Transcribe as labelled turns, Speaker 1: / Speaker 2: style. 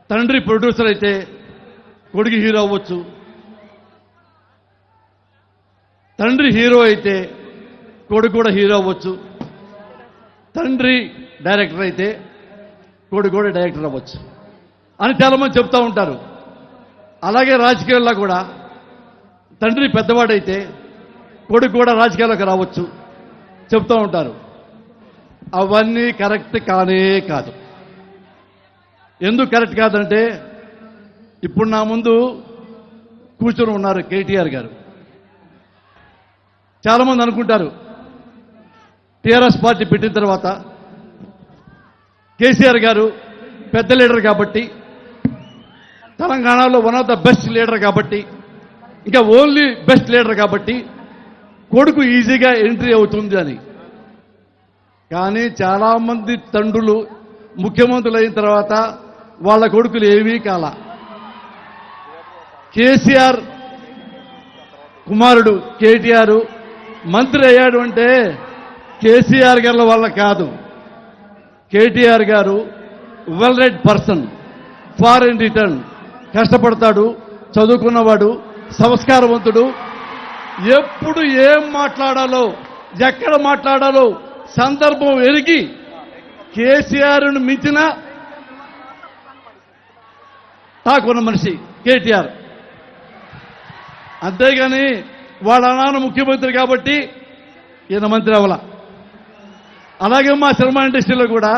Speaker 1: తండ్రి ప్రొడ్యూసర్ అయితే కొడుకు హీరో అవ్వచ్చు, తండ్రి హీరో అయితే కొడుకు కూడా హీరో అవ్వచ్చు, తండ్రి డైరెక్టర్ అయితే కొడుకు కూడా డైరెక్టర్ అవ్వచ్చు అని చాలామంది చెప్తూ ఉంటారు. అలాగే రాజకీయాల్లో కూడా తండ్రి పెద్దవాడైతే కొడుకు కూడా రాజకీయాల్లోకి రావచ్చు చెప్తూ ఉంటారు. అవన్నీ కరెక్ట్ కానే కాదు. ఎందుకు కరెక్ట్ కాదంటే, ఇప్పుడు నా ముందు కూర్చొని ఉన్నారు కేటీఆర్ గారు. చాలామంది అనుకుంటారు టీఆర్ఎస్ పార్టీ పెట్టిన తర్వాత కేసీఆర్ గారు పెద్ద లీడర్ కాబట్టి, తెలంగాణలో one of the best leader కాబట్టి, ఇంకా ఓన్లీ బెస్ట్ లీడర్ కాబట్టి కొడుకు ఈజీగా ఎంట్రీ అవుతుంది అని. కానీ చాలామంది తండ్రులు ముఖ్యమంత్రులు అయిన తర్వాత వాళ్ళ కొడుకులు ఏమీ కాల. కేసీఆర్ కుమారుడు కేటీఆర్ మంత్రి అయ్యాడు అంటే కేసీఆర్ గారి వల్ల కాదు. కేటీఆర్ గారు well read person, foreign return, కష్టపడతాడు, చదువుకున్నవాడు, సంస్కారవంతుడు. ఎప్పుడు ఏం మాట్లాడాలో, ఎక్కడ మాట్లాడాలో సందర్భం ఎరిగి కేసీఆర్ను మించిన తాకున్న మనిషి కేటీఆర్. అంతేగాని వాళ్ళ నాన్న ముఖ్యమంత్రి కాబట్టి ఈయన మంత్రి అవ్వాల. అలాగే మా సినిమా ఇండస్ట్రీలో కూడా